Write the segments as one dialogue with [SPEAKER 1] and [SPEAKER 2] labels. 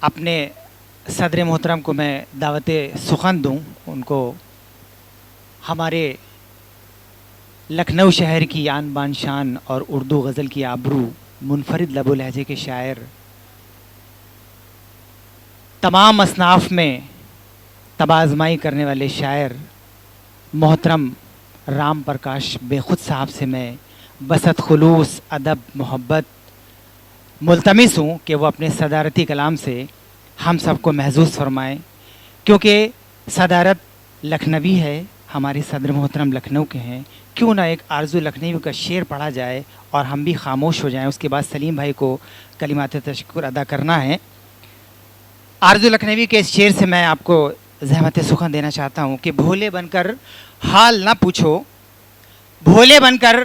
[SPEAKER 1] اپنے صدر محترم کو میں دعوت سخن دوں، ان کو ہمارے لکھنؤ شہر کی آن بان شان اور اردو غزل کی آبرو، منفرد لب و لہجے کے شاعر، تمام اصناف میں تبازمائی کرنے والے شاعر محترم رام پرکاش بے خود صاحب سے میں بسط خلوص ادب محبت ملتمس ہوں کہ وہ اپنے صدارتی کلام سے ہم سب کو محظوظ فرمائیں، کیونکہ صدارت لکھنوی ہے، ہمارے صدر محترم لکھنؤ کے ہیں، کیوں نہ ایک آرزو لکھنوی کا شعر پڑھا جائے اور ہم بھی خاموش ہو جائیں۔ اس کے بعد سلیم بھائی کو کلمات تشکر ادا کرنا ہے۔ آرزو لکھنوی کے اس شعر سے میں آپ کو زحمت سخن دینا چاہتا ہوں کہ بھولے بن کر حال نہ پوچھو، بھولے بن کر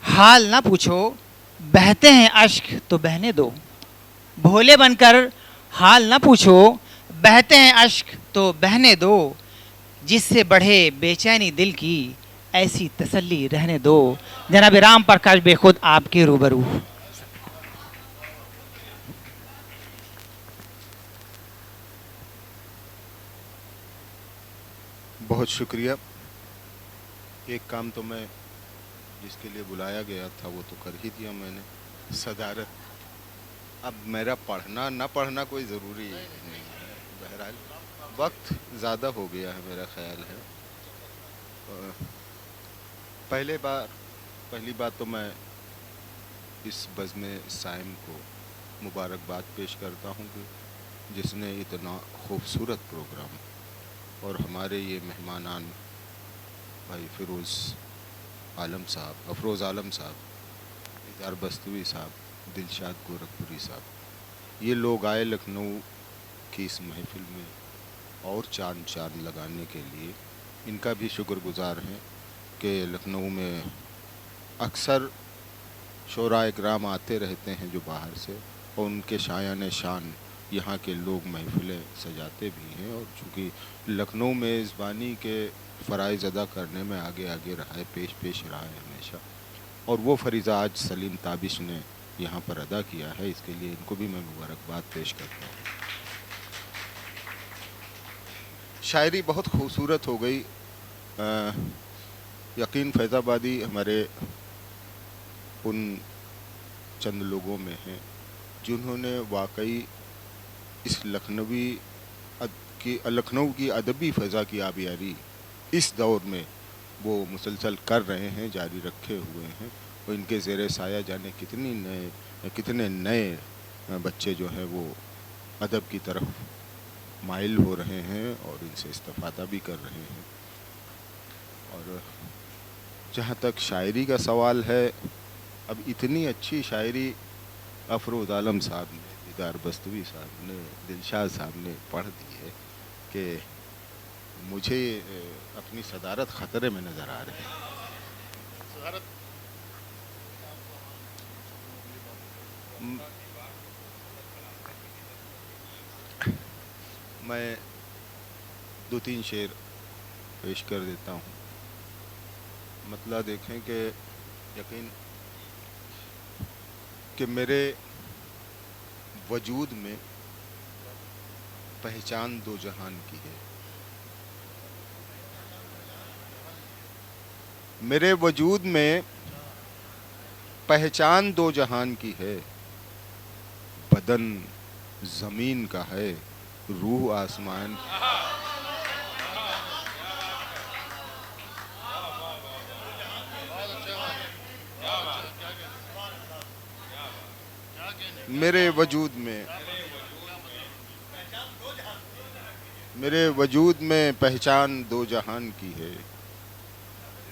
[SPEAKER 1] حال نہ پوچھو، بہتے ہیں اشک تو بہنے دو، بھولے بن کر حال نہ پوچھو، بہتے ہیں اشک تو بہنے دو، جس سے بڑھے بے چینی دل کی ایسی تسلی رہنے دو۔ جناب رام پرکاش بے خود آپ کے روبرو۔
[SPEAKER 2] بہت شکریہ۔ ایک کام تو میں جس کے لیے بلایا گیا تھا وہ تو کر ہی دیا میں نے، صدارت۔ اب میرا پڑھنا نہ پڑھنا کوئی ضروری نہیں ہے، بہرحال وقت زیادہ ہو گیا ہے میرا خیال ہے۔ پہلی بات تو میں اس بزم سائم کو مبارکباد پیش کرتا ہوں کہ جس نے اتنا خوبصورت پروگرام اور ہمارے یہ مہمانان بھائی افروز عالم صاحب، ادار بستوی صاحب، دلشاد گورکھپوری صاحب، یہ لوگ آئے لکھنؤ کی اس محفل میں اور چاند لگانے کے لیے، ان کا بھی شکر گزار ہیں کہ لکھنؤ میں اکثر شعراء اکرام آتے رہتے ہیں جو باہر سے، اور ان کے شایان شان یہاں کے لوگ محفلیں سجاتے بھی ہیں، اور چونکہ لکھنؤ میں میزبانی کے فرائض ادا کرنے میں آگے رہا ہے، پیش رہا ہے ہمیشہ، اور وہ فریضہ آج سلیم تابش نے یہاں پر ادا کیا ہے، اس کے لیے ان کو بھی میں مبارکباد پیش کرتا ہوں۔ شاعری بہت خوبصورت ہو گئی۔ یقین فیض آبادی ہمارے ان چند لوگوں میں ہیں جنہوں نے واقعی اس لکھنؤ کی ادبی فضا کی آبیاری اس دور میں وہ مسلسل کر رہے ہیں، جاری رکھے ہوئے ہیں، اور ان کے زیر سایہ جانے کتنے نئے بچے جو ہیں وہ ادب کی طرف مائل ہو رہے ہیں اور ان سے استفادہ بھی کر رہے ہیں۔ اور جہاں تک شاعری کا سوال ہے، اب اتنی اچھی شاعری افروز عالم صاحب نے، دیدار بستوی صاحب نے، دلشاد صاحب نے پڑھ دی ہے کہ مجھے اپنی صدارت خطرے میں نظر آ رہی ہے۔ میں 2-3 شعر پیش کر دیتا ہوں۔ مطلع دیکھیں کہ یقین کہ میرے وجود میں پہچان دو جہان کی ہے، میرے وجود میں پہچان دو جہان کی ہے، بدن زمین کا ہے، روح آسمان کی۔ میرے وجود میں پہچان دو جہان کی ہے،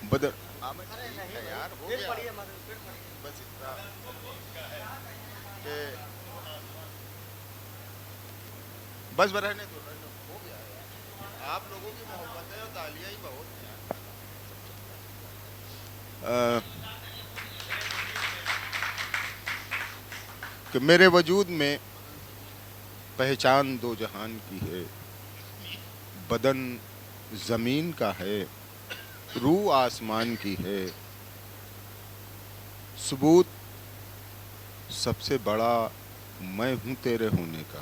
[SPEAKER 2] بدن بس رہنے دو، ہو گیا ہے، آپ لوگوں کی محبت ہے اور تالیاں ہی بہت ہیں۔ کہ میرے وجود میں پہچان دو جہان کی ہے، بدن زمین کا ہے، روح آسمان کی ہے، ثبوت سب سے بڑا میں ہوں تیرے ہونے کا۔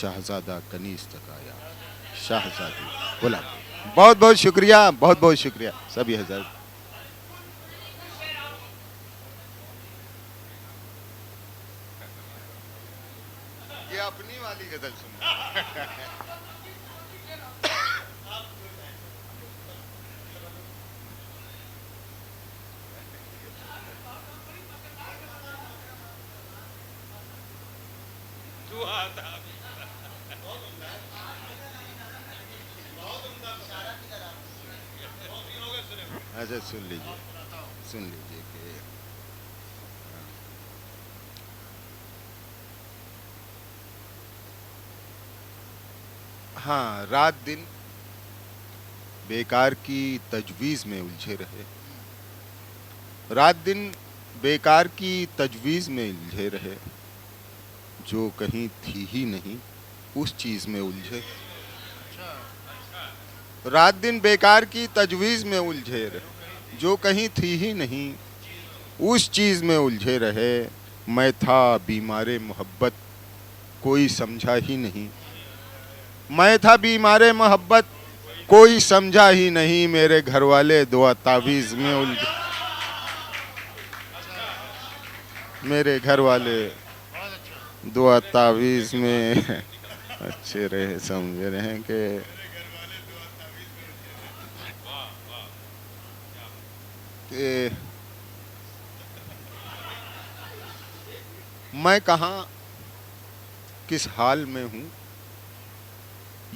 [SPEAKER 2] شہزادہ کنیز تک آیا شہزادی بلا. بہت بہت شکریہ, بہت بہت شکریہ سبھی حضرات. یہ اپنی والی غزل سننا. اچھا سن لیجیے کہ ہاں, رات دن بیکار کی تجویز میں الجھے رہے, رات دن بیکار کی تجویز میں الجھے رہے, جو کہیں تھی ہی نہیں اس چیز میں الجھے. رات دن بیکار کی تجویز میں الجھے رہے, جو کہیں تھی ہی نہیں اس چیز میں الجھے رہے. میں تھا بیمار محبت کوئی سمجھا ہی نہیں, میں تھا بیمار محبت کوئی سمجھا ہی نہیں. میرے گھر والے دعا تعویذ میں الجھے, میرے گھر والے دعا تعویذ میں اچھے رہے, سمجھ رہے ہیں کہ میں کہاں کس حال میں ہوں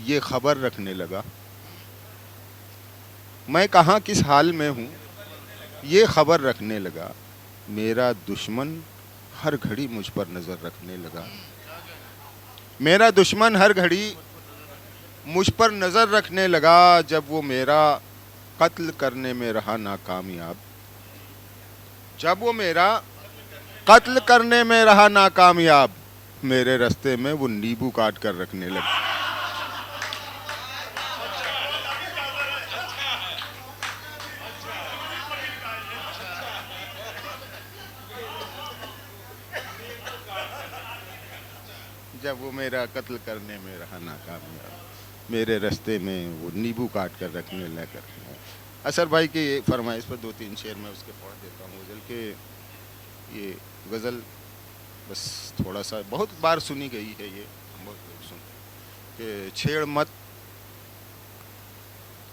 [SPEAKER 2] یہ خبر رکھنے لگا, میں کہاں کس حال میں ہوں یہ خبر رکھنے لگا. میرا دشمن ہر گھڑی مجھ پر نظر رکھنے لگا, میرا دشمن ہر گھڑی مجھ پر نظر رکھنے لگا. جب وہ میرا قتل کرنے میں رہا ناکامیاب, جب وہ میرا قتل کرنے میں رہا ناکامیاب, میرے رستے میں وہ نیبو کاٹ کر رکھنے لگا. جب وہ میرا قتل کرنے میں رہا ناکامیاب, میرے رستے میں وہ نیبو کاٹ کر رکھنے لگا. اثر بھائی کی فرمائش پر 2-3 شعر میں اس کے پڑھ دیتا ہوں غزل کے. یہ غزل بس تھوڑا سا بہت بار سنی گئی ہے, یہ بہت لوگ سن کہ چھیڑ مت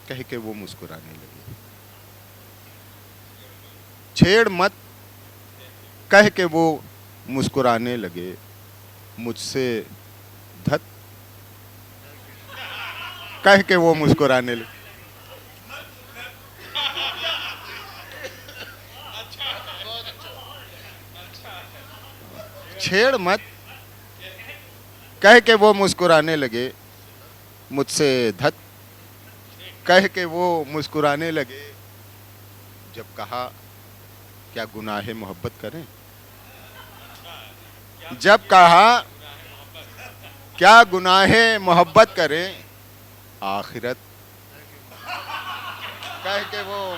[SPEAKER 2] کہہ کے وہ مسکرانے لگے, چھیڑ مت کہہ کے وہ مسکرانے لگے. مجھ سے دھت کہہ کے وہ مسکرانے لگے. چھیڑ مت کہہ کے وہ مسکرانے لگے, مجھ سے دھت کہہ کے وہ مسکرانے لگے. جب کہا کیا گناہ محبت کریں, جب کہا کیا گناہ محبت کریں, آخرت کہہ کے وہ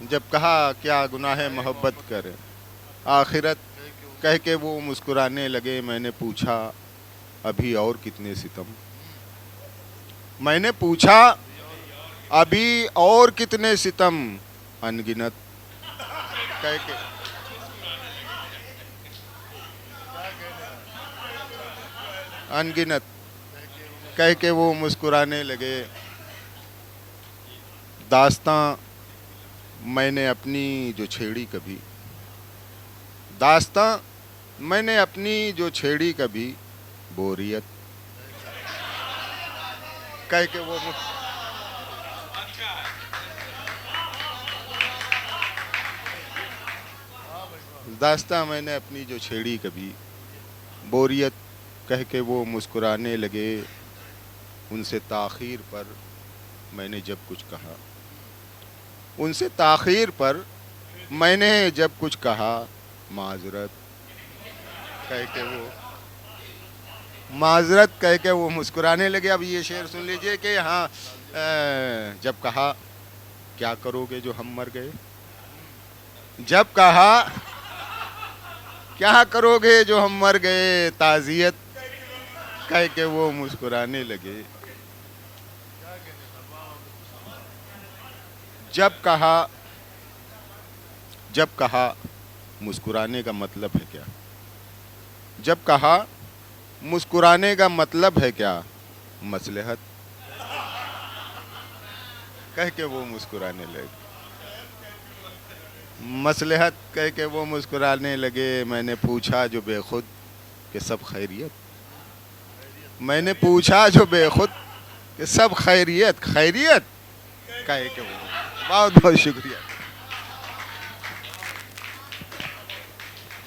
[SPEAKER 2] جب کہا کیا گناہ محبت کریں, آخرت کہہ کے وہ مسکرانے لگے. میں نے پوچھا ابھی اور کتنے ستم, میں نے پوچھا ابھی اور کتنے ستم, انگنت کہہ کے انگنت کہہ کے وہ مسکرانے لگے. داستاں میں نے اپنی جو چھیڑی کبھی, داستاں میں نے اپنی جو چھیڑی کبھی, بوریت کہہ کے وہ داستاں میں نے اپنی جو چھیڑی کبھی, بوریت کہہ کے وہ مسکرانے لگے. ان سے تاخیر پر میں نے جب کچھ کہا, ان سے تاخیر پر میں نے جب کچھ کہا, معذرت کہہ کے وہ معذرت کہہ کے وہ مسکرانے لگے. اب یہ شعر سن لیجئے کہ ہاں جب کہا کیا کرو گے جو ہم مر گئے, جب کہا کیا کرو گے جو ہم مر گئے تعزیت کہہ کے وہ مسکرانے لگے. جب کہا مسکرانے کا مطلب ہے کیا؟ جب کہا مسکرانے کا مطلب ہے کیا؟ مصلحت کہہ کے وہ مسکرانے لگے. مصلحت کہہ کے وہ مسکرانے لگے. میں نے پوچھا جو بے خود کہ سب خیریت. میں نے پوچھا جو بے خود کہ سب خیریت. خیریت کہہ کے وہ. بہت بہت شکریہ.